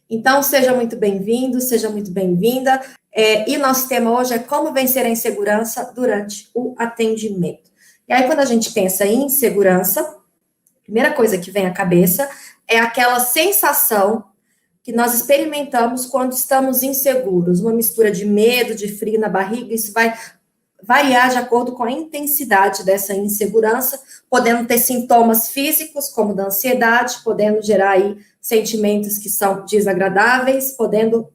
Então, seja muito bem-vindo, seja muito bem-vinda. E nosso tema hoje é como vencer a insegurança durante o atendimento. E aí, quando a gente pensa em insegurança, a primeira coisa que vem à cabeça é aquela sensação que nós experimentamos quando estamos inseguros, uma mistura de medo, de frio na barriga. Isso vai variar de acordo com a intensidade dessa insegurança, podendo ter sintomas físicos, como da ansiedade, podendo gerar aí sentimentos que são desagradáveis, podendo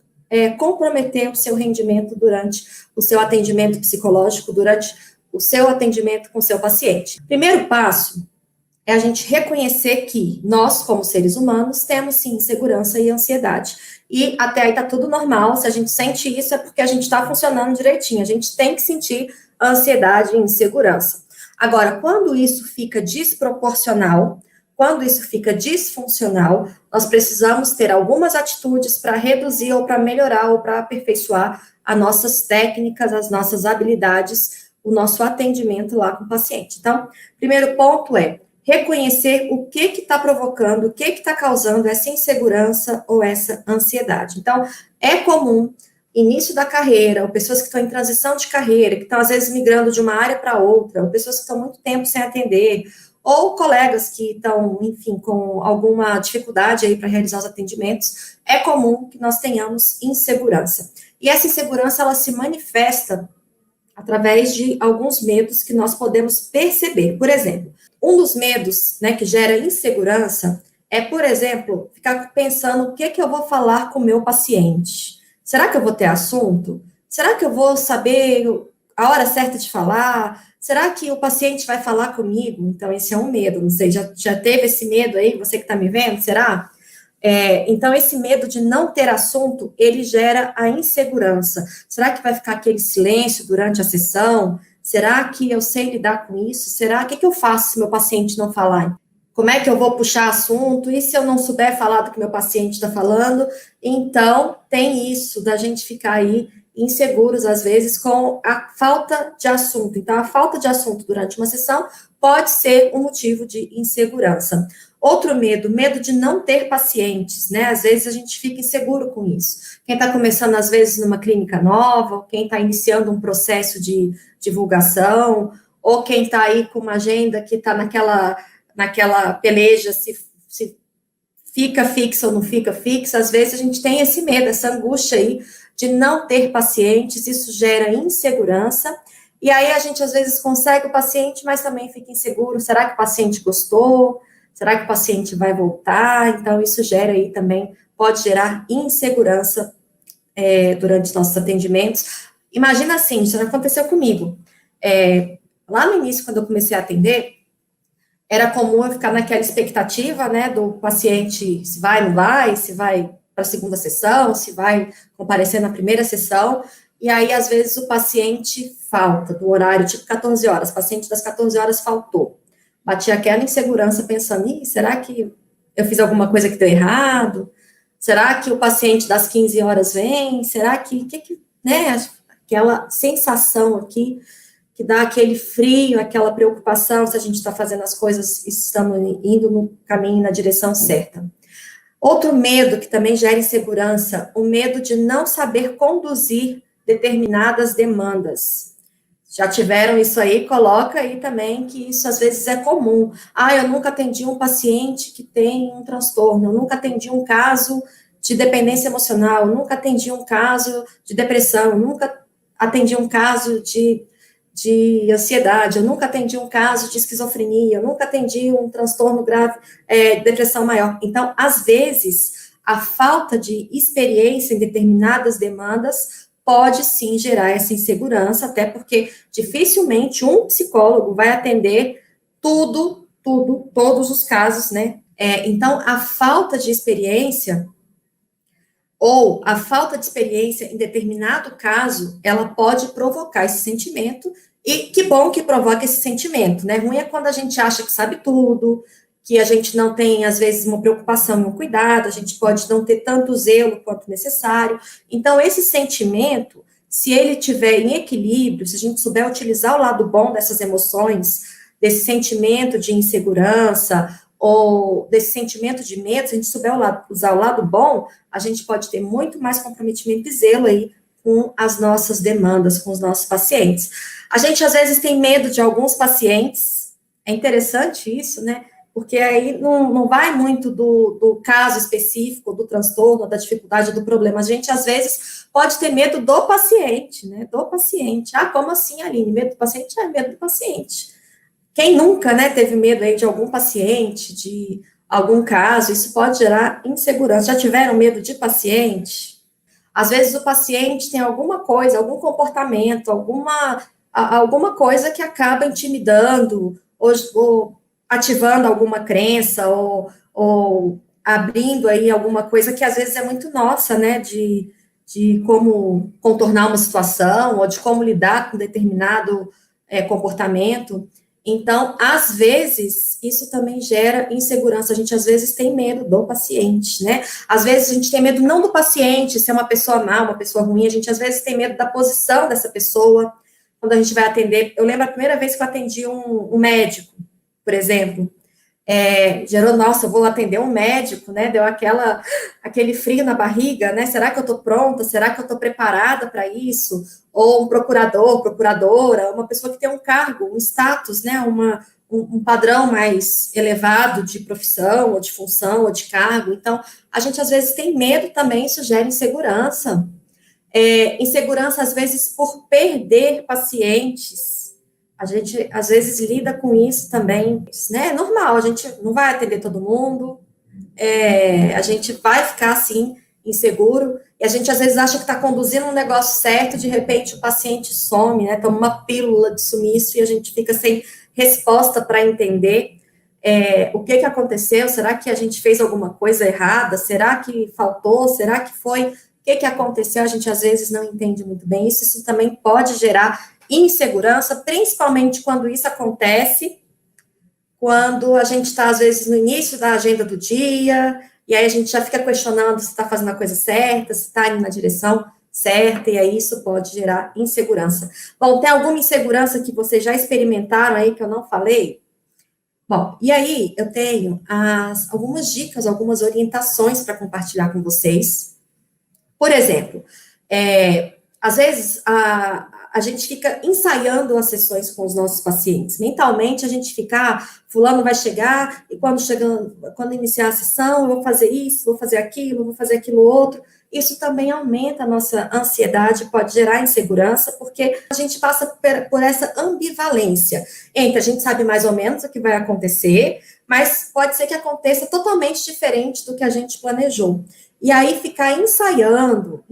comprometer o seu rendimento durante o seu atendimento psicológico, durante o seu atendimento com o seu paciente. Primeiro passo é a gente reconhecer que nós, como seres humanos, temos sim insegurança e ansiedade. E até aí tá tudo normal. Se a gente sente isso, é porque a gente está funcionando direitinho. A gente tem que sentir ansiedade e insegurança. Agora, quando isso fica desproporcional, quando isso fica disfuncional, nós precisamos ter algumas atitudes para reduzir ou para melhorar ou para aperfeiçoar as nossas técnicas, as nossas habilidades, o nosso atendimento lá com o paciente. Então, primeiro ponto é reconhecer o que está provocando, o que está causando essa insegurança ou essa ansiedade. Então, é comum, início da carreira, ou pessoas que estão em transição de carreira, que estão, às vezes, migrando de uma área para outra, ou pessoas que estão muito tempo sem atender, ou colegas que estão, enfim, com alguma dificuldade aí para realizar os atendimentos, é comum que nós tenhamos insegurança. E essa insegurança, ela se manifesta através de alguns medos que nós podemos perceber. Por exemplo, um dos medos, né, que gera insegurança é, por exemplo, ficar pensando o que eu vou falar com o meu paciente. Será que eu vou ter assunto? Será que eu vou saber a hora certa de falar? Será que o paciente vai falar comigo? Então, esse é um medo. Não sei, já teve esse medo aí, você que está me vendo? Será? Então, esse medo de não ter assunto, ele gera a insegurança. Será que vai ficar aquele silêncio durante a sessão? Será que eu sei lidar com isso? Será? O que eu faço se meu paciente não falar? Como é que eu vou puxar assunto? E se eu não souber falar do que meu paciente está falando? Então, tem isso da gente ficar aí inseguros, às vezes, com a falta de assunto. Então, a falta de assunto durante uma sessão pode ser um motivo de insegurança. Outro medo, medo de não ter pacientes, né? Às vezes a gente fica inseguro com isso. Quem está começando, às vezes, numa clínica nova, quem está iniciando um processo de divulgação, ou quem está aí com uma agenda que está naquela peleja, se fica fixa ou não fica fixa, às vezes a gente tem esse medo, essa angústia aí de não ter pacientes, isso gera insegurança, e aí a gente às vezes consegue o paciente, mas também fica inseguro, será que o paciente gostou? Será que o paciente vai voltar? Então, isso gera aí também, pode gerar insegurança durante os nossos atendimentos. Imagina assim, isso já aconteceu comigo. Lá no início, quando eu comecei a atender, era comum eu ficar naquela expectativa, né, do paciente, se vai, não vai, se vai para a segunda sessão, se vai comparecer na primeira sessão, e aí, às vezes, o paciente falta do horário, tipo 14 horas, o paciente das 14 horas faltou. Batia aquela insegurança pensando, será que eu fiz alguma coisa que deu errado? Será que o paciente das 15 horas vem? Será que né, aquela sensação aqui, que dá aquele frio, aquela preocupação se a gente está fazendo as coisas, estamos indo no caminho, na direção certa. Outro medo que também gera insegurança, o medo de não saber conduzir determinadas demandas. Já tiveram isso aí? Coloca aí também que isso às vezes é comum. Eu nunca atendi um paciente que tem um transtorno, eu nunca atendi um caso de dependência emocional, eu nunca atendi um caso de depressão, eu nunca atendi um caso de ansiedade, eu nunca atendi um caso de esquizofrenia, eu nunca atendi um transtorno grave, depressão maior. Então, às vezes, a falta de experiência em determinadas demandas pode sim gerar essa insegurança, até porque dificilmente um psicólogo vai atender todos os casos, né? Então, a falta de experiência ou a falta de experiência em determinado caso, ela pode provocar esse sentimento, e que bom que provoca esse sentimento, né? Ruim é quando a gente acha que sabe tudo, que a gente não tem, às vezes, uma preocupação e um cuidado, a gente pode não ter tanto zelo quanto necessário. Então, esse sentimento, se ele estiver em equilíbrio, se a gente souber utilizar o lado bom dessas emoções, desse sentimento de insegurança, ou desse sentimento de medo, se a gente souber usar o lado bom, a gente pode ter muito mais comprometimento e zelo aí com as nossas demandas, com os nossos pacientes. A gente, às vezes, tem medo de alguns pacientes, é interessante isso, né? Porque aí não vai muito do caso específico, do transtorno, da dificuldade, do problema. A gente, às vezes, pode ter medo do paciente, né? Do paciente. Ah, como assim, Aline? Medo do paciente? É medo do paciente. Quem nunca, né, teve medo aí de algum paciente, de algum caso, isso pode gerar insegurança. Já tiveram medo de paciente? Às vezes o paciente tem alguma coisa, algum comportamento, alguma coisa que acaba intimidando, ou ativando alguma crença, ou abrindo aí alguma coisa que às vezes é muito nossa, né, de como contornar uma situação, ou de como lidar com determinado comportamento. Então, às vezes, isso também gera insegurança. A gente, às vezes, tem medo do paciente, né? Às vezes, a gente tem medo não do paciente, se é uma pessoa má, uma pessoa ruim. A gente, às vezes, tem medo da posição dessa pessoa, quando a gente vai atender. Eu lembro a primeira vez que eu atendi um médico, por exemplo. Gerou, nossa, eu vou atender um médico, né? Deu aquele frio na barriga, né? Será que eu estou pronta? Será que eu estou preparada para isso? Ou um procurador, procuradora, uma pessoa que tem um cargo, um status, né? Um padrão mais elevado de profissão, ou de função, ou de cargo. Então, a gente às vezes tem medo também, isso gera insegurança. Insegurança, às vezes, por perder pacientes. A gente, às vezes, lida com isso também, né? É normal, a gente não vai atender todo mundo, a gente vai ficar, assim, inseguro, e a gente, às vezes, acha que está conduzindo um negócio certo, de repente o paciente some, né? Toma uma pílula de sumiço, e a gente fica sem resposta para entender o que aconteceu, será que a gente fez alguma coisa errada, será que faltou, será que foi, o que aconteceu, a gente, às vezes, não entende muito bem isso também pode gerar insegurança, principalmente quando isso acontece, quando a gente está, às vezes, no início da agenda do dia, e aí a gente já fica questionando se está fazendo a coisa certa, se está indo na direção certa, e aí isso pode gerar insegurança. Bom, tem alguma insegurança que vocês já experimentaram aí que eu não falei? Bom, e aí eu tenho algumas dicas, algumas orientações para compartilhar com vocês. Por exemplo, às vezes a gente fica ensaiando as sessões com os nossos pacientes. Mentalmente, a gente fica, fulano vai chegar, e quando iniciar a sessão, eu vou fazer isso, vou fazer aquilo outro. Isso também aumenta a nossa ansiedade, pode gerar insegurança, porque a gente passa por essa ambivalência entre a gente sabe mais ou menos o que vai acontecer, mas pode ser que aconteça totalmente diferente do que a gente planejou. E aí ficar ensaiando.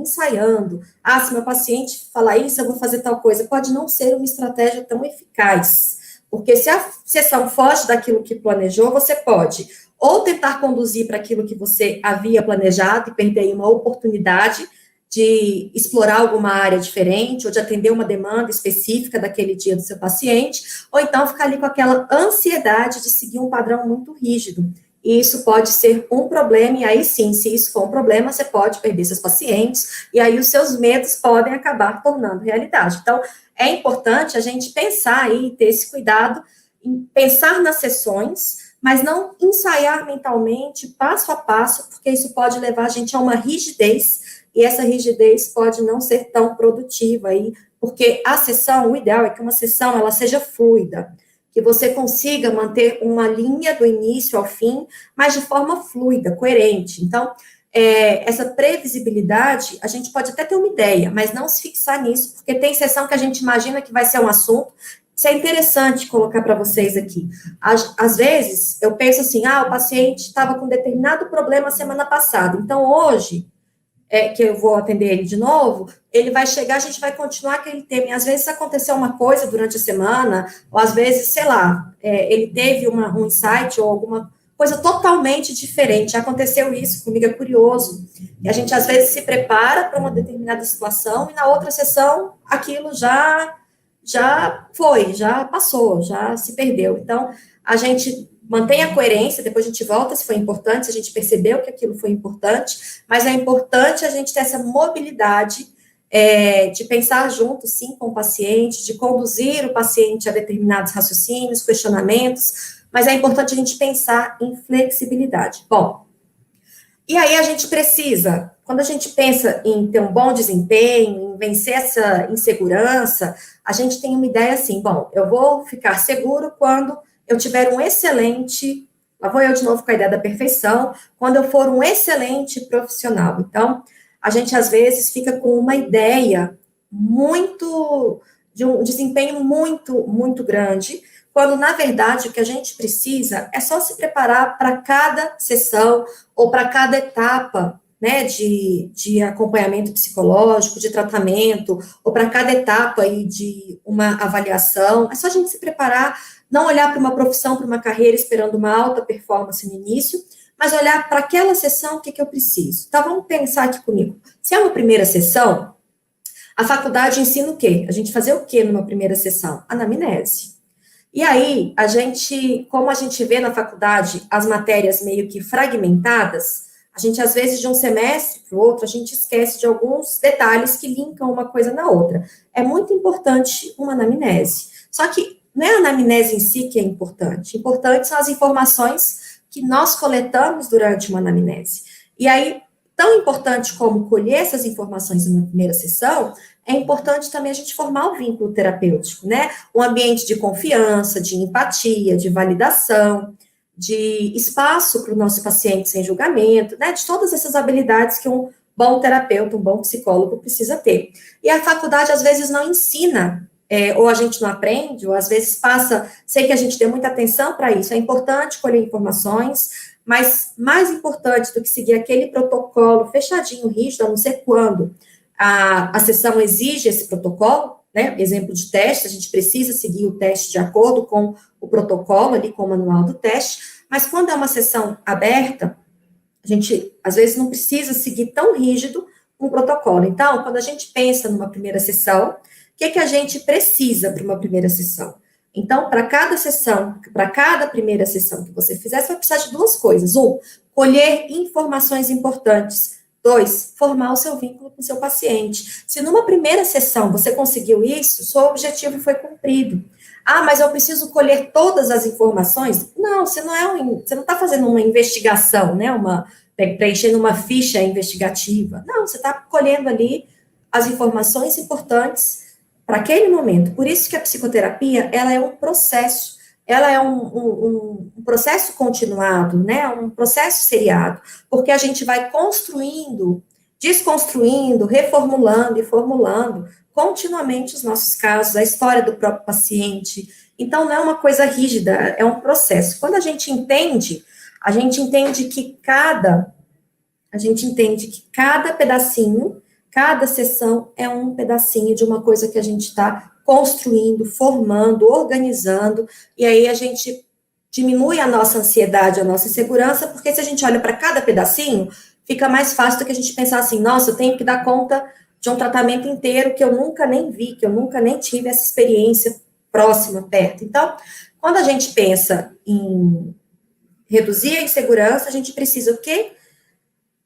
Ah, se meu paciente falar isso, eu vou fazer tal coisa. Pode não ser uma estratégia tão eficaz. Porque se a sessão foge daquilo que planejou, você pode ou tentar conduzir para aquilo que você havia planejado e perder aí uma oportunidade de explorar alguma área diferente, ou de atender uma demanda específica daquele dia do seu paciente, ou então ficar ali com aquela ansiedade de seguir um padrão muito rígido. E isso pode ser um problema, e aí sim, se isso for um problema, você pode perder seus pacientes, e aí os seus medos podem acabar tornando realidade. Então, é importante a gente pensar aí, ter esse cuidado, em pensar nas sessões, mas não ensaiar mentalmente, passo a passo, porque isso pode levar a gente a uma rigidez, e essa rigidez pode não ser tão produtiva aí, porque a sessão, o ideal é que uma sessão, ela seja fluida, que você consiga manter uma linha do início ao fim, mas de forma fluida, coerente. Então, essa previsibilidade, a gente pode até ter uma ideia, mas não se fixar nisso, porque tem sessão que a gente imagina que vai ser um assunto. Isso é interessante colocar para vocês aqui. Às vezes, eu penso assim, o paciente estava com determinado problema semana passada, então hoje, que eu vou atender ele de novo, ele vai chegar, a gente vai continuar aquele tema, e às vezes aconteceu uma coisa durante a semana, ou às vezes, sei lá, ele teve um insight ou alguma coisa totalmente diferente, aconteceu isso comigo, é curioso, e a gente às vezes se prepara para uma determinada situação, e na outra sessão, aquilo já foi, já passou, já se perdeu, então, a gente mantém a coerência, depois a gente volta se foi importante, se a gente percebeu que aquilo foi importante, mas é importante a gente ter essa mobilidade de pensar junto, sim, com o paciente, de conduzir o paciente a determinados raciocínios, questionamentos, mas é importante a gente pensar em flexibilidade. Bom, e aí a gente precisa, quando a gente pensa em ter um bom desempenho, em vencer essa insegurança, a gente tem uma ideia assim, bom, eu vou ficar seguro quando eu tiver um excelente, lá vou eu de novo com a ideia da perfeição, quando eu for um excelente profissional. Então, a gente às vezes fica com uma ideia muito, de um desempenho muito grande, quando na verdade o que a gente precisa é só se preparar para cada sessão ou para cada etapa, né, de acompanhamento psicológico, de tratamento, ou para cada etapa aí de uma avaliação. É só a gente se preparar, não olhar para uma profissão, para uma carreira esperando uma alta performance no início, mas olhar para aquela sessão, o que eu preciso. Então, vamos pensar aqui comigo. Se é uma primeira sessão, a faculdade ensina o quê? A gente fazer o quê numa primeira sessão? Anamnese. E aí, como a gente vê na faculdade as matérias meio que fragmentadas, a gente, às vezes, de um semestre para o outro, a gente esquece de alguns detalhes que linkam uma coisa na outra. É muito importante uma anamnese. Só que não é a anamnese em si que é importante. Importantes são as informações que nós coletamos durante uma anamnese. E aí, tão importante como colher essas informações na primeira sessão, é importante também a gente formar o vínculo terapêutico, né? Um ambiente de confiança, de empatia, de validação, de espaço para o nosso paciente sem julgamento, né? De todas essas habilidades que um bom terapeuta, um bom psicólogo precisa ter. E a faculdade, às vezes, não ensina, ou a gente não aprende, ou às vezes passa, sei que a gente tem muita atenção para isso, é importante colher informações, mas mais importante do que seguir aquele protocolo fechadinho, rígido, a não ser quando a sessão exige esse protocolo, né? Exemplo de teste, a gente precisa seguir o teste de acordo com o protocolo ali, com o manual do teste, mas quando é uma sessão aberta, a gente, às vezes, não precisa seguir tão rígido um protocolo. Então, quando a gente pensa numa primeira sessão, o que a gente precisa para uma primeira sessão? Então, para cada sessão, para cada primeira sessão que você fizer, você vai precisar de duas coisas. Um, colher informações importantes. Dois, formar o seu vínculo com o seu paciente. Se numa primeira sessão você conseguiu isso, seu objetivo foi cumprido. Ah, mas eu preciso colher todas as informações? Não, você não está fazendo uma investigação, né? Preenchendo uma ficha investigativa. Não, você está colhendo ali as informações importantes para aquele momento. Por isso que a psicoterapia, ela é um processo, ela é um processo continuado, né, um processo seriado, porque a gente vai construindo, desconstruindo, reformulando e formulando continuamente os nossos casos, a história do próprio paciente. Então, não é uma coisa rígida, é um processo. Quando a gente entende que cada pedacinho, cada sessão é um pedacinho de uma coisa que a gente está construindo, formando, organizando, e aí a gente diminui a nossa ansiedade, a nossa insegurança, porque se a gente olha para cada pedacinho, fica mais fácil do que a gente pensar assim, nossa, eu tenho que dar conta de um tratamento inteiro que eu nunca nem vi, que eu nunca nem tive essa experiência próxima, perto. Então, quando a gente pensa em reduzir a insegurança, a gente precisa o quê?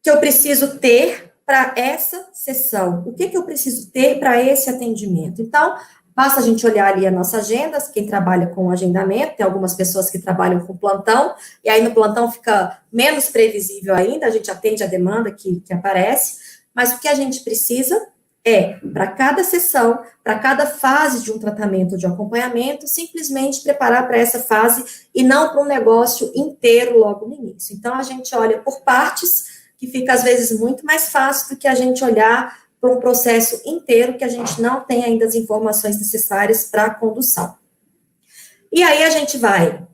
Que eu preciso ter para essa sessão? O que eu preciso ter para esse atendimento? Então, basta a gente olhar ali a nossa agenda, quem trabalha com agendamento, tem algumas pessoas que trabalham com plantão, e aí no plantão fica menos previsível ainda, a gente atende a demanda que aparece, mas o que a gente precisa é, para cada sessão, para cada fase de um tratamento de acompanhamento, simplesmente preparar para essa fase e não para um negócio inteiro logo no início. Então, a gente olha por partes, que fica, às vezes, muito mais fácil do que a gente olhar para um processo inteiro que a gente não tem ainda as informações necessárias para a condução. E aí a gente vai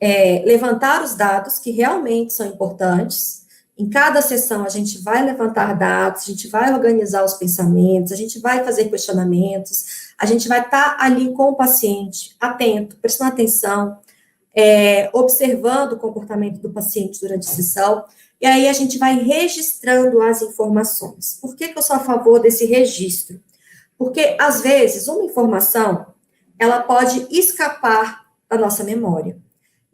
levantar os dados que realmente são importantes. Em cada sessão a gente vai levantar dados, a gente vai organizar os pensamentos, a gente vai fazer questionamentos, a gente vai estar ali com o paciente, atento, prestando atenção, observando o comportamento do paciente durante a sessão, e aí a gente vai registrando as informações. Por que eu sou a favor desse registro? Porque, às vezes, uma informação, ela pode escapar da nossa memória.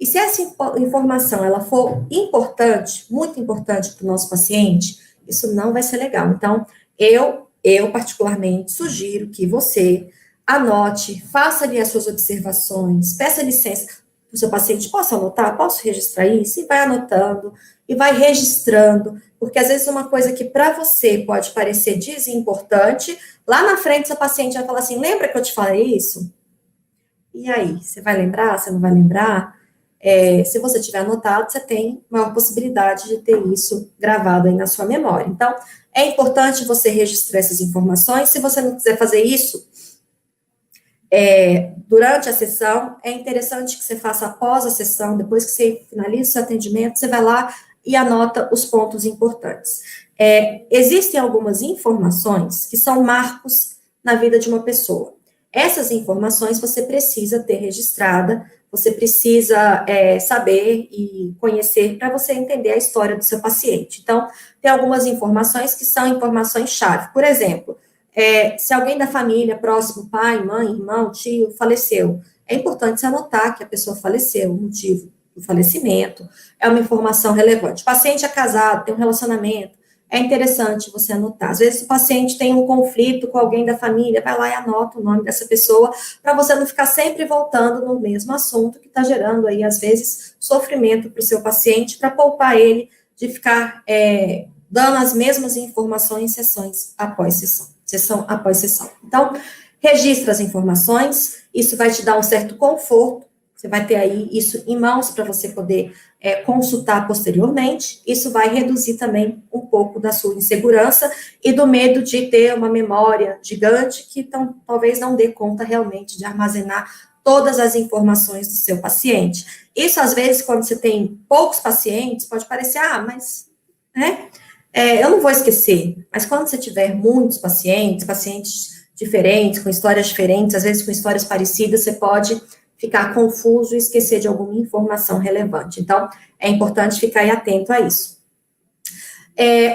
E se essa informação, ela for importante, muito importante para o nosso paciente, isso não vai ser legal. Então, eu particularmente sugiro que você anote, faça ali as suas observações, peça licença, o seu paciente, posso anotar? Posso registrar isso? E vai anotando, e vai registrando, porque às vezes uma coisa que para você pode parecer desimportante, lá na frente seu paciente vai falar assim, lembra que eu te falei isso? E aí, você vai lembrar, você não vai lembrar? Se você tiver anotado, você tem maior possibilidade de ter isso gravado aí na sua memória. Então, é importante você registrar essas informações. Se você não quiser fazer isso durante a sessão, é interessante que você faça após a sessão, depois que você finaliza o seu atendimento, você vai lá e anota os pontos importantes. Existem algumas informações que são marcos na vida de uma pessoa. Essas informações você precisa ter registrada, você precisa saber e conhecer para você entender a história do seu paciente. Então, tem algumas informações que são informações-chave. Por exemplo, se alguém da família, próximo, pai, mãe, irmão, tio, faleceu, é importante você anotar que a pessoa faleceu, o motivo do falecimento, é uma informação relevante. O paciente é casado, tem um relacionamento, é interessante você anotar. Às vezes o paciente tem um conflito com alguém da família, vai lá e anota o nome dessa pessoa, para você não ficar sempre voltando no mesmo assunto que está gerando aí, às vezes, sofrimento para o seu paciente, para poupar ele de ficar dando as mesmas informações sessões após sessão após sessão. Então, registra as informações, isso vai te dar um certo conforto, você vai ter aí isso em mãos para você poder consultar posteriormente, isso vai reduzir também um pouco da sua insegurança e do medo de ter uma memória gigante que talvez não dê conta realmente de armazenar todas as informações do seu paciente. Isso, às vezes, quando você tem poucos pacientes, pode parecer, mas, né, eu não vou esquecer, mas quando você tiver muitos pacientes diferentes, com histórias diferentes, às vezes com histórias parecidas, você pode ficar confuso e esquecer de alguma informação relevante. Então, é importante ficar aí atento a isso.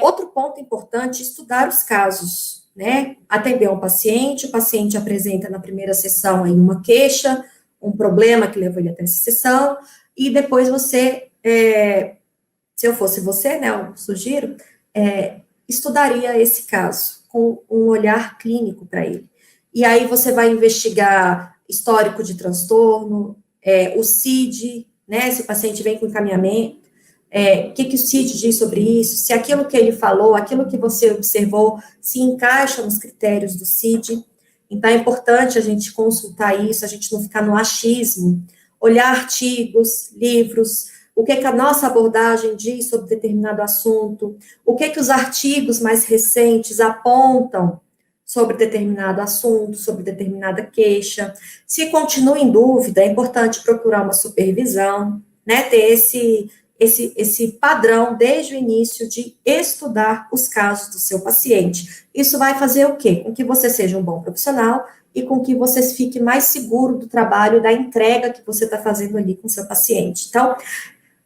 Outro ponto importante, estudar os casos, né? Atender um paciente, o paciente apresenta na primeira sessão aí uma queixa, um problema que levou ele até essa sessão, e depois você, se eu fosse você, né, eu sugiro, estudaria esse caso com um olhar clínico para ele. E aí você vai investigar histórico de transtorno, o CID, né, se o paciente vem com encaminhamento, o que o CID diz sobre isso, se aquilo que ele falou, aquilo que você observou, se encaixa nos critérios do CID. Então, é importante a gente consultar isso, a gente não ficar no achismo, olhar artigos, livros, o que a nossa abordagem diz sobre determinado assunto, o que os artigos mais recentes apontam sobre determinado assunto, sobre determinada queixa. Se continua em dúvida, é importante procurar uma supervisão, né, ter esse padrão desde o início de estudar os casos do seu paciente. Isso vai fazer o quê? Com que você seja um bom profissional e com que você fique mais seguro do trabalho, da entrega que você está fazendo ali com o seu paciente. Então,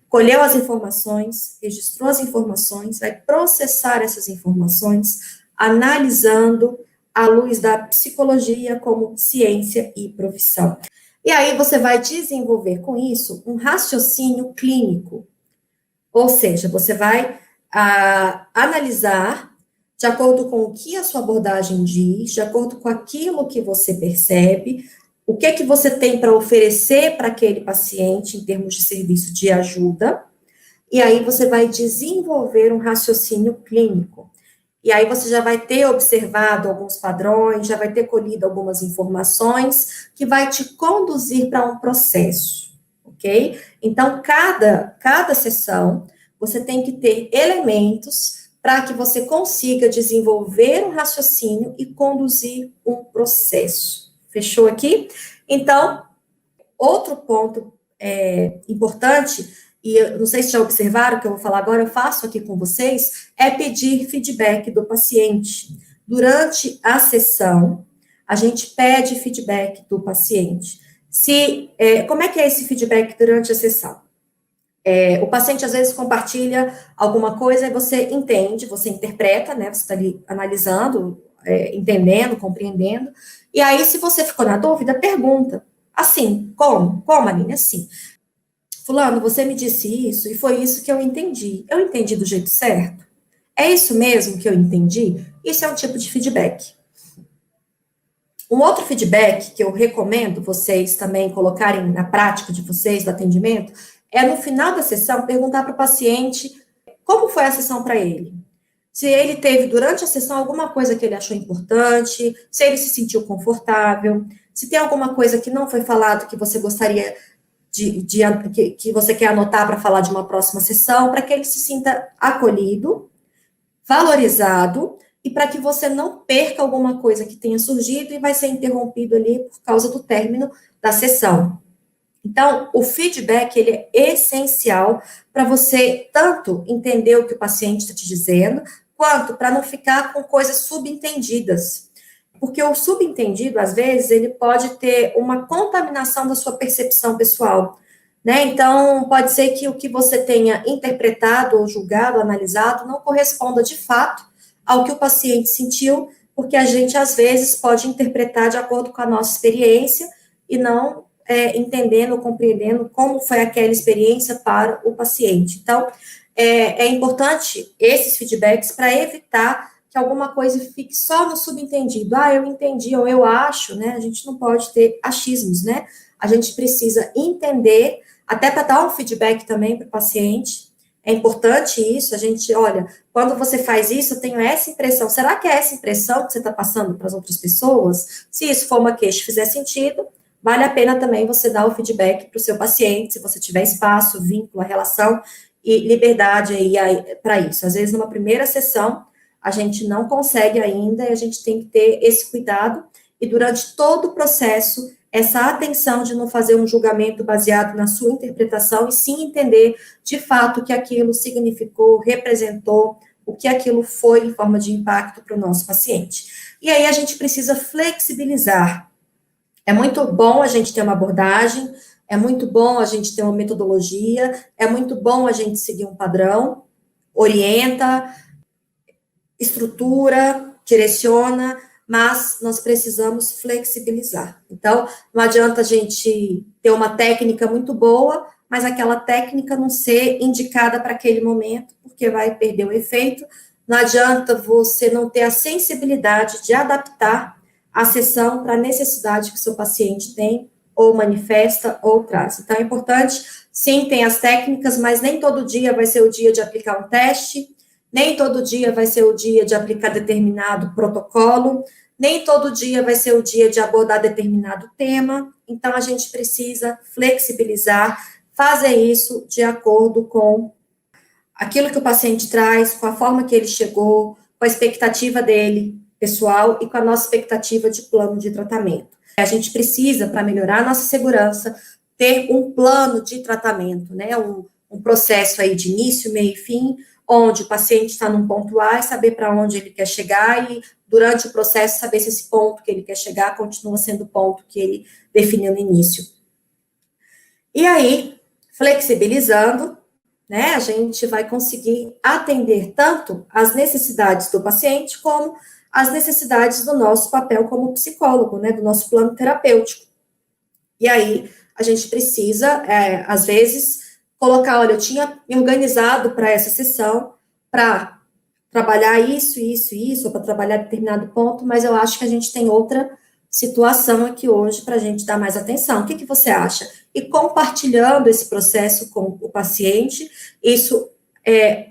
colheu as informações, registrou as informações, vai processar essas informações, analisando à luz da psicologia como ciência e profissão. E aí você vai desenvolver com isso um raciocínio clínico, ou seja, você vai analisar de acordo com o que a sua abordagem diz, de acordo com aquilo que você percebe, o que você tem para oferecer para aquele paciente em termos de serviço de ajuda, e aí você vai desenvolver um raciocínio clínico. E aí você já vai ter observado alguns padrões, já vai ter colhido algumas informações que vai te conduzir para um processo, ok? Então, cada sessão, você tem que ter elementos para que você consiga desenvolver um raciocínio e conduzir um processo. Fechou aqui? Então, outro ponto importante, e eu não sei se já observaram o que eu vou falar agora, eu faço aqui com vocês, é pedir feedback do paciente. Durante a sessão, a gente pede feedback do paciente. Como é que é esse feedback durante a sessão? O paciente, às vezes, compartilha alguma coisa e você entende, você interpreta, né? Você está ali analisando, entendendo, compreendendo. E aí, se você ficou na dúvida, pergunta. Assim, como? Como, Aline? Assim. Fulano, você me disse isso e foi isso que eu entendi. Eu entendi do jeito certo? É isso mesmo que eu entendi? Isso é um tipo de feedback. Um outro feedback que eu recomendo vocês também colocarem na prática de vocês do atendimento é no final da sessão perguntar para o paciente como foi a sessão para ele. Se ele teve durante a sessão alguma coisa que ele achou importante, se ele se sentiu confortável, se tem alguma coisa que não foi falado que você gostaria que você quer anotar para falar de uma próxima sessão, para que ele se sinta acolhido, valorizado e para que você não perca alguma coisa que tenha surgido e vai ser interrompido ali por causa do término da sessão. Então, o feedback, ele é essencial para você tanto entender o que o paciente está te dizendo, quanto para não ficar com coisas subentendidas. Porque o subentendido, às vezes, ele pode ter uma contaminação da sua percepção pessoal, né? Então, pode ser que o que você tenha interpretado ou julgado, analisado, não corresponda de fato ao que o paciente sentiu, porque a gente, às vezes, pode interpretar de acordo com a nossa experiência e não entendendo, compreendendo como foi aquela experiência para o paciente. Então, é importante esses feedbacks para evitar que alguma coisa fique só no subentendido. Ah, eu entendi, ou eu acho, né? A gente não pode ter achismos, né? A gente precisa entender, até para dar um feedback também para o paciente. É importante isso, a gente, olha, quando você faz isso, eu tenho essa impressão. Será que é essa impressão que você está passando para as outras pessoas? Se isso for uma queixa e fizer sentido, vale a pena também você dar o feedback para o seu paciente, se você tiver espaço, vínculo, relação e liberdade aí para isso. Às vezes, numa primeira sessão, a gente não consegue ainda e a gente tem que ter esse cuidado e durante todo o processo, essa atenção de não fazer um julgamento baseado na sua interpretação e sim entender de fato o que aquilo significou, representou, o que aquilo foi em forma de impacto para o nosso paciente. E aí a gente precisa flexibilizar. É muito bom a gente ter uma abordagem, é muito bom a gente ter uma metodologia, é muito bom a gente seguir um padrão, orienta, estrutura, direciona, mas nós precisamos flexibilizar. Então, não adianta a gente ter uma técnica muito boa, mas aquela técnica não ser indicada para aquele momento, porque vai perder o efeito. Não adianta você não ter a sensibilidade de adaptar a sessão para a necessidade que o seu paciente tem, ou manifesta, ou traz. Então, é importante, sim, tem as técnicas, mas nem todo dia vai ser o dia de aplicar um teste, nem todo dia vai ser o dia de aplicar determinado protocolo, nem todo dia vai ser o dia de abordar determinado tema. Então, a gente precisa flexibilizar, fazer isso de acordo com aquilo que o paciente traz, com a forma que ele chegou, com a expectativa dele, pessoal, e com a nossa expectativa de plano de tratamento. A gente precisa, para melhorar a nossa segurança, ter um plano de tratamento, né? Um processo aí de início, meio e fim, onde o paciente está num ponto A e saber para onde ele quer chegar e, durante o processo, saber se esse ponto que ele quer chegar continua sendo o ponto que ele definiu no início. E aí, flexibilizando, né, a gente vai conseguir atender tanto as necessidades do paciente como as necessidades do nosso papel como psicólogo, né, do nosso plano terapêutico. E aí, a gente precisa, às vezes, colocar, olha, eu tinha me organizado para essa sessão, para trabalhar isso, ou para trabalhar determinado ponto, mas eu acho que a gente tem outra situação aqui hoje para a gente dar mais atenção. O que você acha? E compartilhando esse processo com o paciente, isso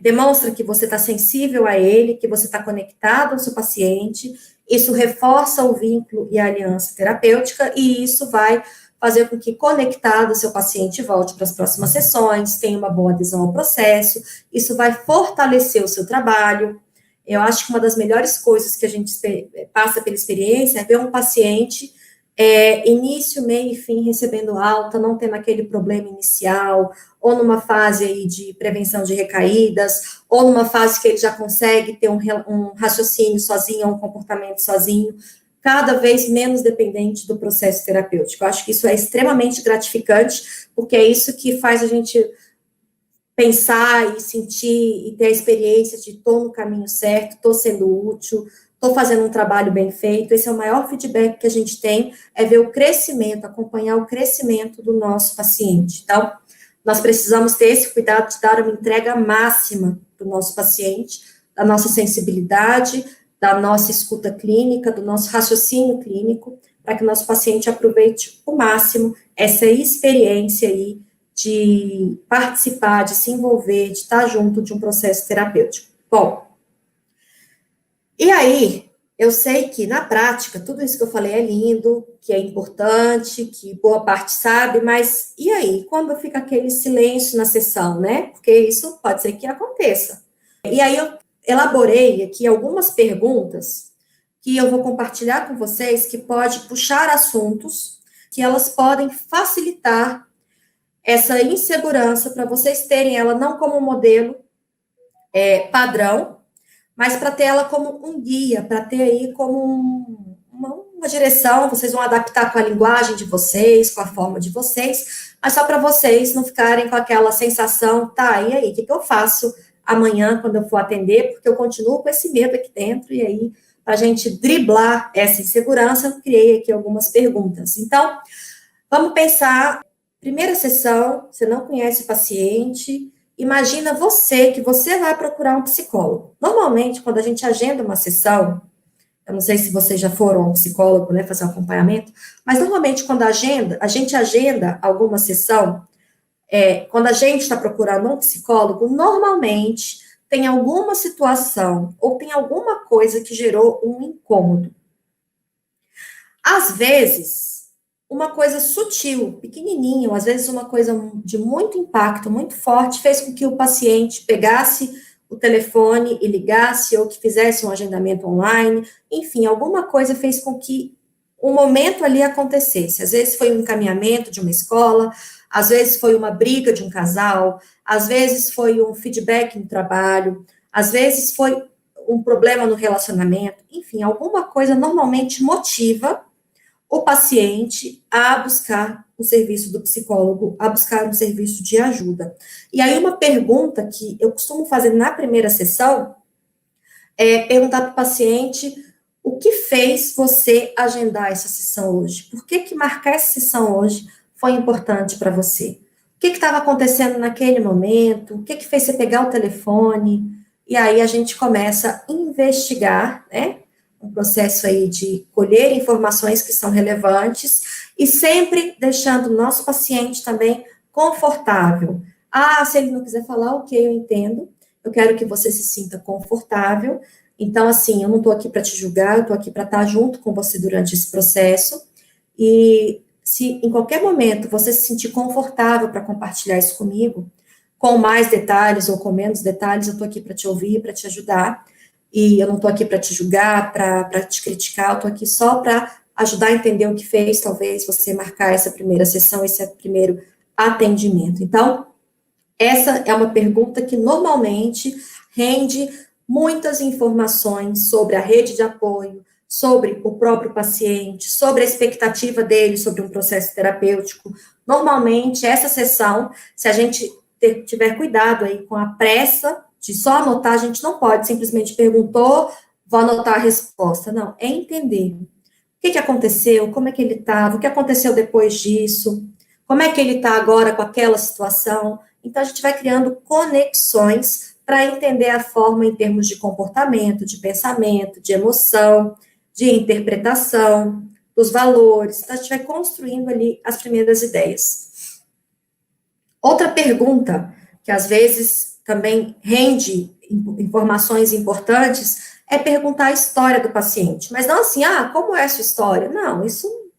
demonstra que você está sensível a ele, que você está conectado ao seu paciente, isso reforça o vínculo e a aliança terapêutica, e isso vai fazer com que, conectado, seu paciente volte para as próximas sessões, tenha uma boa adesão ao processo, isso vai fortalecer o seu trabalho. Eu acho que uma das melhores coisas que a gente passa pela experiência é ver um paciente início, meio e fim recebendo alta, não tendo aquele problema inicial, ou numa fase aí de prevenção de recaídas, ou numa fase que ele já consegue ter um raciocínio sozinho, um comportamento sozinho, cada vez menos dependente do processo terapêutico. Eu acho que isso é extremamente gratificante, porque é isso que faz a gente pensar e sentir e ter a experiência de estou no caminho certo, estou sendo útil, estou fazendo um trabalho bem feito. Esse é o maior feedback que a gente tem, é ver o crescimento, acompanhar o crescimento do nosso paciente. Então, nós precisamos ter esse cuidado de dar uma entrega máxima para o nosso paciente, da nossa sensibilidade, da nossa escuta clínica, do nosso raciocínio clínico, para que o nosso paciente aproveite o máximo essa experiência aí de participar, de se envolver, de estar junto de um processo terapêutico. Bom, e aí, eu sei que na prática, tudo isso que eu falei é lindo, que é importante, que boa parte sabe, mas e aí, quando fica aquele silêncio na sessão, né? Porque isso pode ser que aconteça. E aí eu elaborei aqui algumas perguntas que eu vou compartilhar com vocês, que pode puxar assuntos que elas podem facilitar essa insegurança para vocês terem ela não como um modelo padrão, mas para ter ela como um guia, para ter aí como uma direção, vocês vão adaptar com a linguagem de vocês, com a forma de vocês, mas só para vocês não ficarem com aquela sensação, tá, e aí, o que eu faço amanhã quando eu for atender, porque eu continuo com esse medo aqui dentro, e aí, para a gente driblar essa insegurança, eu criei aqui algumas perguntas. Então, vamos pensar, primeira sessão, você não conhece o paciente, imagina que você vai procurar um psicólogo. Normalmente, quando a gente agenda uma sessão, eu não sei se vocês já foram a um psicólogo, né, fazer um acompanhamento, mas normalmente quando a gente agenda alguma sessão, quando a gente está procurando um psicólogo, normalmente tem alguma situação ou tem alguma coisa que gerou um incômodo. Às vezes, uma coisa sutil, pequenininho, às vezes uma coisa de muito impacto, muito forte, fez com que o paciente pegasse o telefone e ligasse, ou que fizesse um agendamento online, enfim, alguma coisa fez com que um momento ali acontecesse. Às vezes foi um encaminhamento de uma escola, às vezes foi uma briga de um casal, às vezes foi um feedback no trabalho, às vezes foi um problema no relacionamento, enfim, alguma coisa normalmente motiva o paciente a buscar o serviço do psicólogo, a buscar um serviço de ajuda. E aí, uma pergunta que eu costumo fazer na primeira sessão é perguntar para o paciente o que fez você agendar essa sessão hoje? Por que marcar essa sessão hoje foi importante para você? O que estava acontecendo naquele momento? O que fez você pegar o telefone? E aí a gente começa a investigar, né? Um processo aí de colher informações que são relevantes e sempre deixando o nosso paciente também confortável. Ah, se ele não quiser falar, ok, eu entendo. Eu quero que você se sinta confortável. Então, assim, eu não estou aqui para te julgar, eu estou aqui para estar junto com você durante esse processo. E se em qualquer momento você se sentir confortável para compartilhar isso comigo, com mais detalhes ou com menos detalhes, eu estou aqui para te ouvir, para te ajudar. E eu não estou aqui para te julgar, para te criticar, eu estou aqui só para ajudar a entender o que fez, talvez, você marcar essa primeira sessão, esse primeiro atendimento. Então, essa é uma pergunta que normalmente rende muitas informações sobre a rede de apoio, sobre o próprio paciente, sobre a expectativa dele sobre um processo terapêutico. Normalmente, essa sessão, se a gente tiver cuidado aí com a pressa de só anotar, a gente não pode simplesmente perguntou, vou anotar a resposta. Não, é entender o que aconteceu, como é que ele estava, o que aconteceu depois disso, como é que ele está agora com aquela situação. Então, a gente vai criando conexões para entender a forma em termos de comportamento, de pensamento, de emoção, de interpretação, dos valores. Então, a gente vai construindo ali as primeiras ideias. Outra pergunta, que às vezes também rende informações importantes, é perguntar a história do paciente. Mas não assim, como é a sua história? Não, isso o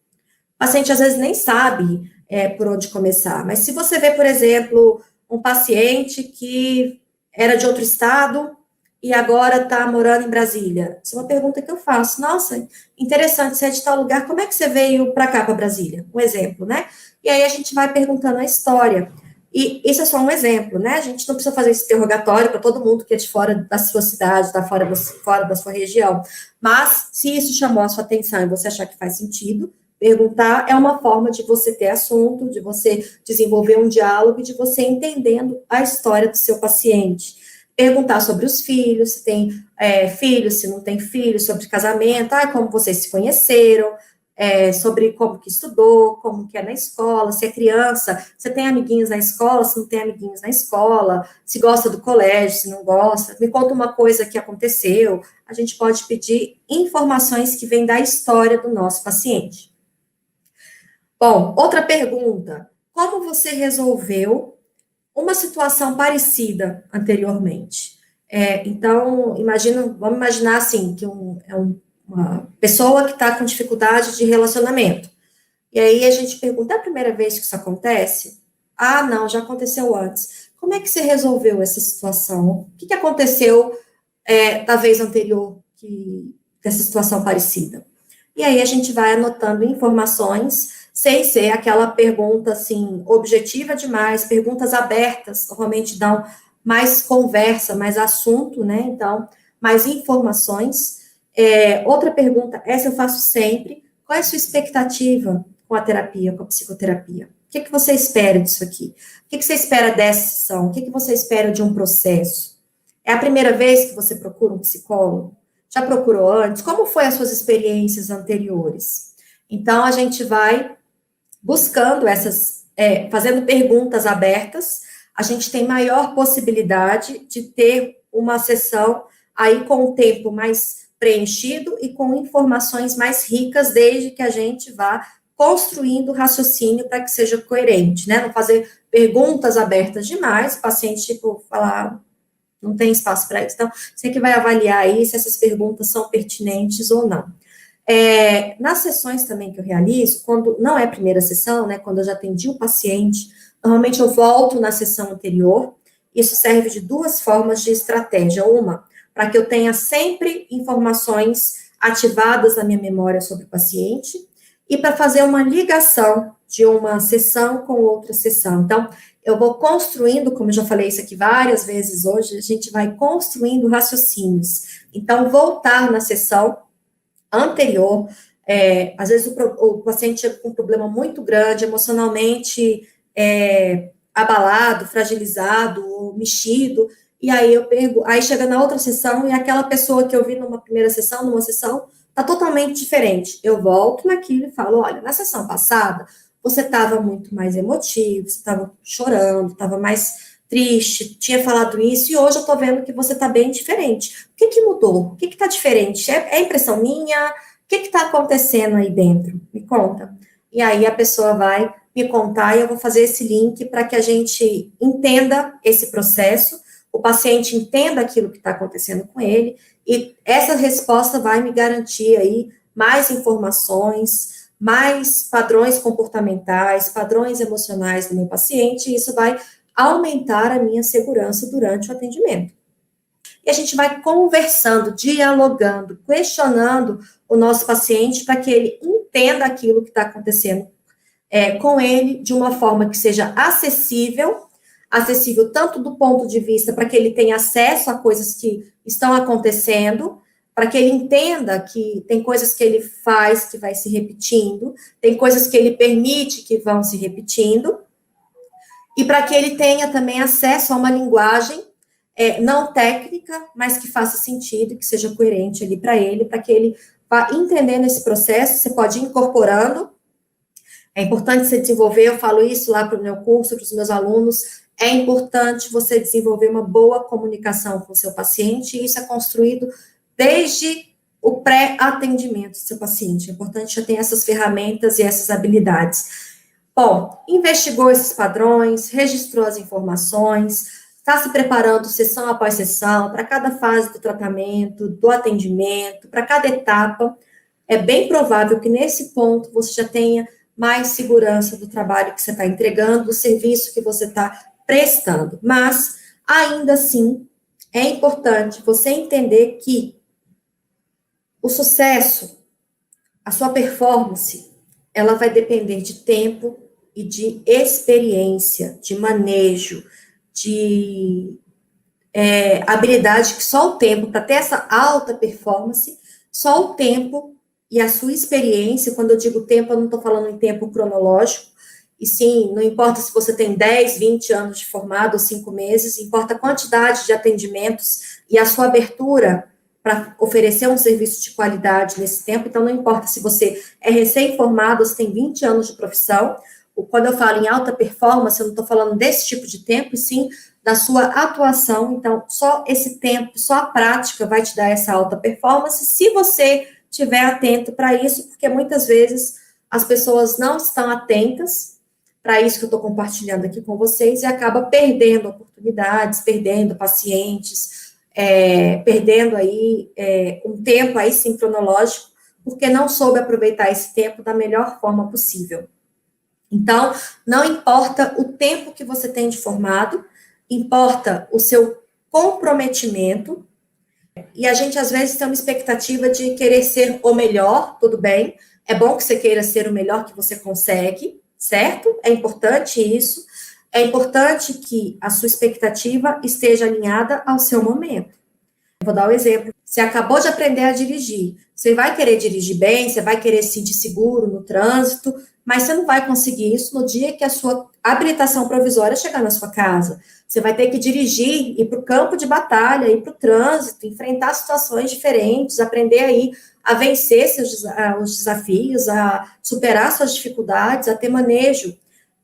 paciente às vezes nem sabe por onde começar. Mas se você vê, por exemplo, um paciente que era de outro estado e agora está morando em Brasília. Isso é uma pergunta que eu faço. Nossa, interessante, você é de tal lugar, como é que você veio para cá, para Brasília? Um exemplo, né? E aí a gente vai perguntando a história. E isso é só um exemplo, né? A gente não precisa fazer esse interrogatório para todo mundo que é de fora da sua cidade, da fora da sua região. Mas, se isso chamou a sua atenção e você achar que faz sentido, perguntar é uma forma de você ter assunto, de você desenvolver um diálogo e de você entendendo a história do seu paciente. Perguntar sobre os filhos, se tem filhos, se não tem filhos, sobre casamento, como vocês se conheceram, sobre como que estudou, como que é na escola, se é criança, se tem amiguinhos na escola, se não tem amiguinhos na escola, se gosta do colégio, se não gosta, me conta uma coisa que aconteceu. A gente pode pedir informações que vêm da história do nosso paciente. Bom, outra pergunta. Como você resolveu uma situação parecida anteriormente? Então, vamos imaginar assim, que uma pessoa que está com dificuldade de relacionamento. E aí a gente pergunta, é a primeira vez que isso acontece? Ah, não, já aconteceu antes. Como é que você resolveu essa situação? O que aconteceu da vez anterior dessa situação parecida? E aí a gente vai anotando informações, sem ser aquela pergunta, assim, objetiva demais, perguntas abertas, normalmente dão mais conversa, mais assunto, né? Então, mais informações. Outra pergunta, essa eu faço sempre, qual é a sua expectativa com a terapia, com a psicoterapia? O que você espera disso aqui? O que você espera dessa sessão? O que você espera de um processo? É a primeira vez que você procura um psicólogo? Já procurou antes? Como foi as suas experiências anteriores? Então, a gente vai buscando fazendo perguntas abertas, a gente tem maior possibilidade de ter uma sessão aí com o tempo mais preenchido e com informações mais ricas, desde que a gente vá construindo o raciocínio para que seja coerente, né? Não fazer perguntas abertas demais, o paciente, tipo, falar, não tem espaço para isso. Então, você que vai avaliar aí se essas perguntas são pertinentes ou não. Nas sessões também que eu realizo, quando não é a primeira sessão, né, quando eu já atendi o paciente, normalmente eu volto na sessão anterior. Isso serve de duas formas de estratégia. Uma, para que eu tenha sempre informações ativadas na minha memória sobre o paciente, e para fazer uma ligação de uma sessão com outra sessão. Então, eu vou construindo, como eu já falei isso aqui várias vezes hoje, a gente vai construindo raciocínios. Então, voltar na sessão anterior, às vezes o paciente chega com um problema muito grande, emocionalmente abalado, fragilizado, mexido, e aí aí chega na outra sessão e aquela pessoa que eu vi numa primeira sessão, numa sessão, está totalmente diferente. Eu volto naquilo e falo, olha, na sessão passada, você estava muito mais emotivo, você estava chorando, estava mais triste, tinha falado isso, e hoje eu tô vendo que você tá bem diferente. O que mudou? O que tá diferente? É impressão minha? O que tá acontecendo aí dentro? Me conta. E aí a pessoa vai me contar e eu vou fazer esse link para que a gente entenda esse processo, o paciente entenda aquilo que está acontecendo com ele, e essa resposta vai me garantir aí mais informações, mais padrões comportamentais, padrões emocionais do meu paciente, e isso vai aumentar a minha segurança durante o atendimento. E a gente vai conversando, dialogando, questionando o nosso paciente para que ele entenda aquilo que está acontecendo com ele de uma forma que seja acessível tanto do ponto de vista para que ele tenha acesso a coisas que estão acontecendo, para que ele entenda que tem coisas que ele faz que vai se repetindo, tem coisas que ele permite que vão se repetindo, e para que ele tenha também acesso a uma linguagem não técnica, mas que faça sentido, que seja coerente ali para ele, para que ele vá entendendo esse processo. Você pode ir incorporando. É importante você desenvolver, eu falo isso lá para o meu curso, para os meus alunos, é importante você desenvolver uma boa comunicação com o seu paciente, e isso é construído desde o pré-atendimento do seu paciente. É importante já ter essas ferramentas e essas habilidades. Bom, investigou esses padrões, registrou as informações, está se preparando sessão após sessão, para cada fase do tratamento, do atendimento, para cada etapa. É bem provável que nesse ponto você já tenha mais segurança do trabalho que você está entregando, do serviço que você está prestando. Mas, ainda assim, é importante você entender que o sucesso, a sua performance, ela vai depender de tempo e de experiência, de manejo, de habilidade que só o tempo, para ter essa alta performance, só o tempo e a sua experiência, quando eu digo tempo, eu não estou falando em tempo cronológico, e sim, não importa se você tem 10, 20 anos de formado ou 5 meses, importa a quantidade de atendimentos e a sua abertura para oferecer um serviço de qualidade nesse tempo. Então, não importa se você é recém-formado ou se tem 20 anos de profissão. Quando eu falo em alta performance, eu não estou falando desse tipo de tempo, e sim da sua atuação. Então, só esse tempo, só a prática vai te dar essa alta performance, se você estiver atento para isso, porque muitas vezes as pessoas não estão atentas para isso que eu estou compartilhando aqui com vocês e acaba perdendo oportunidades, perdendo pacientes, perdendo aí um tempo aí sim cronológico, porque não soube aproveitar esse tempo da melhor forma possível. Então, não importa o tempo que você tem de formado, importa o seu comprometimento, e a gente às vezes tem uma expectativa de querer ser o melhor, tudo bem, é bom que você queira ser o melhor que você consegue, certo? É importante isso, é importante que a sua expectativa esteja alinhada ao seu momento. Vou dar um exemplo. Você acabou de aprender a dirigir. Você vai querer dirigir bem, você vai querer se sentir seguro no trânsito, mas você não vai conseguir isso no dia que a sua habilitação provisória chegar na sua casa. Você vai ter que dirigir, ir para o campo de batalha, ir para o trânsito, enfrentar situações diferentes, aprender aí a vencer os desafios, a superar suas dificuldades, a ter manejo.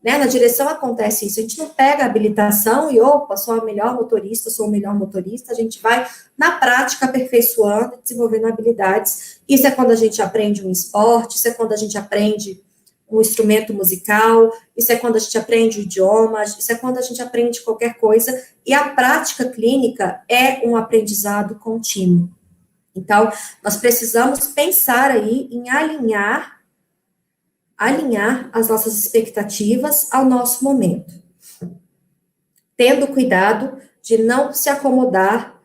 Né? Na direção acontece isso, a gente não pega a habilitação e, opa, sou a melhor motorista, sou o melhor motorista, a gente vai, na prática, aperfeiçoando, desenvolvendo habilidades. Isso é quando a gente aprende um esporte, isso é quando a gente aprende um instrumento musical, isso é quando a gente aprende o idioma, isso é quando a gente aprende qualquer coisa, e a prática clínica é um aprendizado contínuo. Então, nós precisamos pensar aí em alinhar as nossas expectativas ao nosso momento, tendo cuidado de não se acomodar,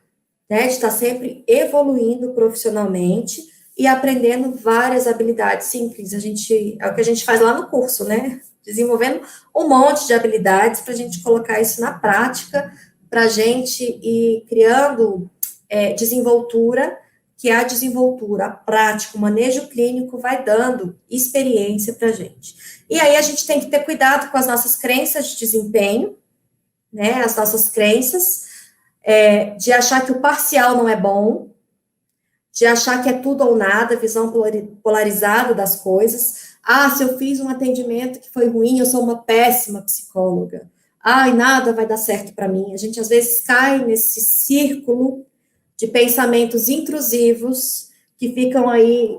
né, de estar sempre evoluindo profissionalmente e aprendendo várias habilidades simples. É o que a gente faz lá no curso, né? Desenvolvendo um monte de habilidades para a gente colocar isso na prática, para a gente ir criando desenvoltura, que a desenvoltura, a prática, o manejo clínico vai dando experiência para a gente. E aí a gente tem que ter cuidado com as nossas crenças de desempenho, né? As nossas crenças, de achar que o parcial não é bom, de achar que é tudo ou nada, visão polarizada das coisas. Ah, se eu fiz um atendimento que foi ruim, eu sou uma péssima psicóloga. Ai, nada vai dar certo para mim. A gente às vezes cai nesse círculo de pensamentos intrusivos que ficam aí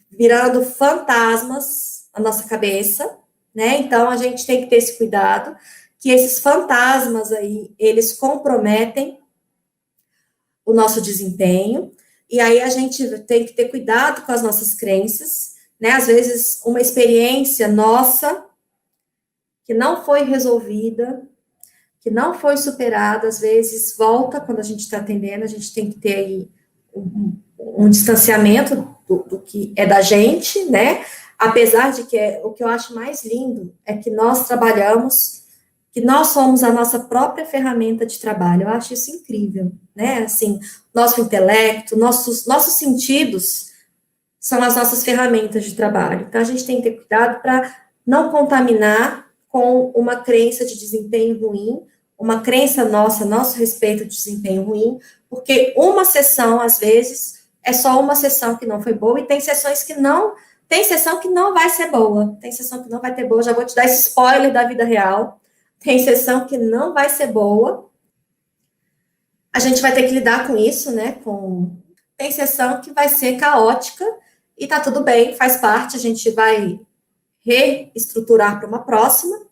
virando fantasmas na nossa cabeça, né? Então a gente tem que ter esse cuidado, que esses fantasmas aí, eles comprometem o nosso desempenho. E aí a gente tem que ter cuidado com as nossas crenças, né? Às vezes, uma experiência nossa que não foi resolvida, que não foi superada, às vezes volta quando a gente está atendendo, a gente tem que ter aí um distanciamento do que é da gente, né? Apesar de que o que eu acho mais lindo é que nós trabalhamos, que nós somos a nossa própria ferramenta de trabalho. Eu acho isso incrível, né? Assim, nosso intelecto, nossos sentidos são as nossas ferramentas de trabalho. Então, a gente tem que ter cuidado para não contaminar com uma crença de desempenho ruim, uma crença nossa, nosso respeito de desempenho ruim, porque uma sessão, às vezes, é só uma sessão que não foi boa, e tem sessões que não, tem sessão que não vai ser boa, tem sessão que não vai ter boa, já vou te dar esse spoiler da vida real, tem sessão que não vai ser boa, a gente vai ter que lidar com isso, né, tem sessão que vai ser caótica, e tá tudo bem, faz parte, a gente vai reestruturar para uma próxima,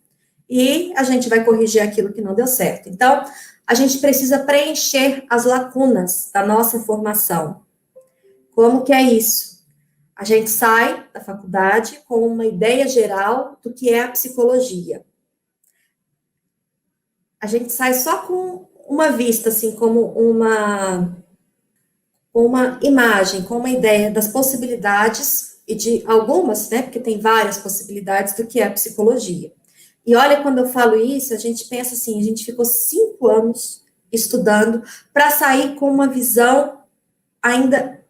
e a gente vai corrigir aquilo que não deu certo. Então, a gente precisa preencher as lacunas da nossa formação. Como que é isso? A gente sai da faculdade com uma ideia geral do que é a psicologia. A gente sai só com uma vista, assim, como uma imagem, com uma ideia das possibilidades, e de algumas, né, porque tem várias possibilidades do que é a psicologia. E olha, quando eu falo isso, a gente pensa assim, a gente ficou 5 anos estudando para sair com uma visão ainda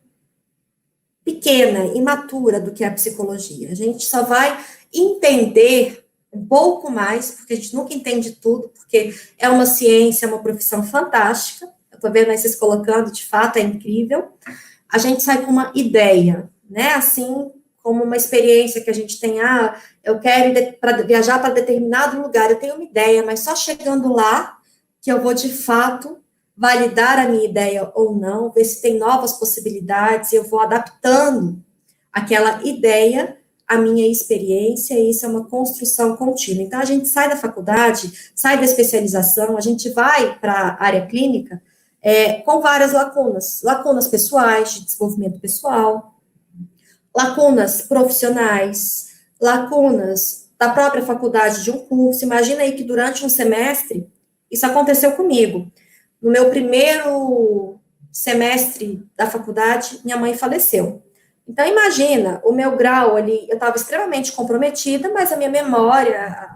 pequena, imatura do que é a psicologia. A gente só vai entender um pouco mais, porque a gente nunca entende tudo, porque é uma ciência, é uma profissão fantástica. Eu estou vendo aí vocês colocando, de fato, é incrível. A gente sai com uma ideia, né? Assim como uma experiência que a gente tem, eu quero viajar para determinado lugar, eu tenho uma ideia, mas só chegando lá que eu vou, de fato, validar a minha ideia ou não, ver se tem novas possibilidades, e eu vou adaptando aquela ideia a minha experiência, e isso é uma construção contínua. Então, a gente sai da faculdade, sai da especialização, a gente vai para a área clínica com várias lacunas pessoais, de desenvolvimento pessoal, lacunas profissionais, lacunas da própria faculdade de um curso. Imagina aí que durante um semestre, isso aconteceu comigo. No meu primeiro semestre da faculdade, minha mãe faleceu. Então, imagina, o meu grau ali, eu estava extremamente comprometida, mas a minha memória,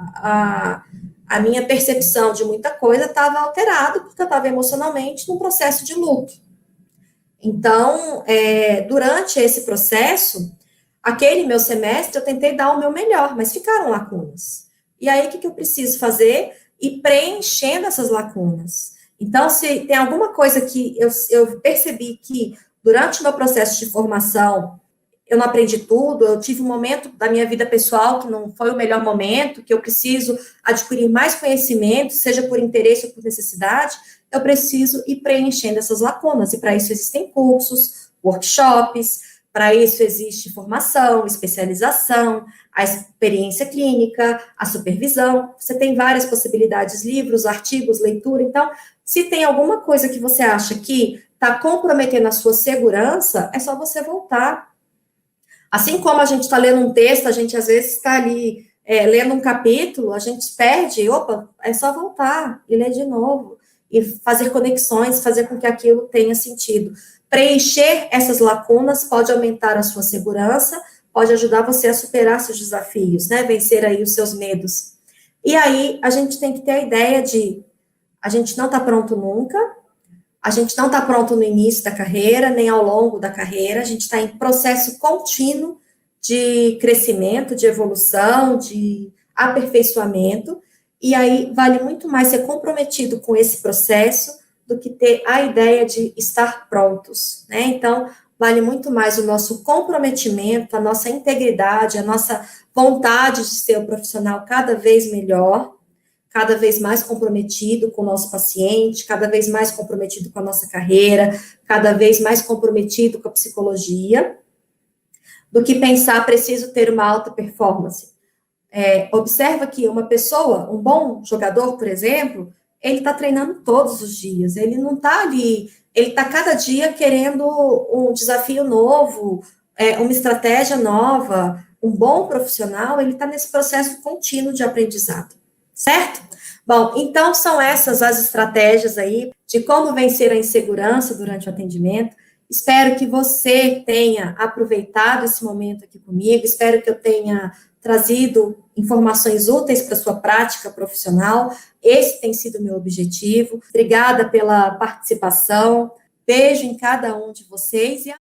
a minha percepção de muita coisa estava alterada, porque eu estava emocionalmente num processo de luto. Então, durante esse processo, aquele meu semestre, eu tentei dar o meu melhor, mas ficaram lacunas. E aí, o que eu preciso fazer? Ir preenchendo essas lacunas. Então, se tem alguma coisa que eu percebi que, durante o meu processo de formação, eu não aprendi tudo, eu tive um momento da minha vida pessoal que não foi o melhor momento, que eu preciso adquirir mais conhecimento, seja por interesse ou por necessidade, eu preciso ir preenchendo essas lacunas, e para isso existem cursos, workshops, para isso existe formação, especialização, a experiência clínica, a supervisão, você tem várias possibilidades, livros, artigos, leitura. Então, se tem alguma coisa que você acha que está comprometendo a sua segurança, é só você voltar. Assim como a gente está lendo um texto, a gente às vezes está ali lendo um capítulo, a gente perde, opa, é só voltar e ler de novo, e fazer conexões, fazer com que aquilo tenha sentido. Preencher essas lacunas pode aumentar a sua segurança, pode ajudar você a superar seus desafios, né, vencer aí os seus medos. E aí, a gente tem que ter a ideia de, a gente não está pronto nunca, a gente não está pronto no início da carreira, nem ao longo da carreira, a gente está em processo contínuo de crescimento, de evolução, de aperfeiçoamento, e aí vale muito mais ser comprometido com esse processo do que ter a ideia de estar prontos, né? Então, vale muito mais o nosso comprometimento, a nossa integridade, a nossa vontade de ser um profissional cada vez melhor, cada vez mais comprometido com o nosso paciente, cada vez mais comprometido com a nossa carreira, cada vez mais comprometido com a psicologia, do que pensar, preciso ter uma alta performance. Observa que uma pessoa, um bom jogador, por exemplo, ele está treinando todos os dias, ele não está ali, ele está cada dia querendo um desafio novo, uma estratégia nova. Um bom profissional, ele está nesse processo contínuo de aprendizado, certo? Bom, então são essas as estratégias aí de como vencer a insegurança durante o atendimento. Espero que você tenha aproveitado esse momento aqui comigo, espero que eu tenha trazido informações úteis para a sua prática profissional. Esse tem sido o meu objetivo. Obrigada pela participação. Beijo em cada um de vocês e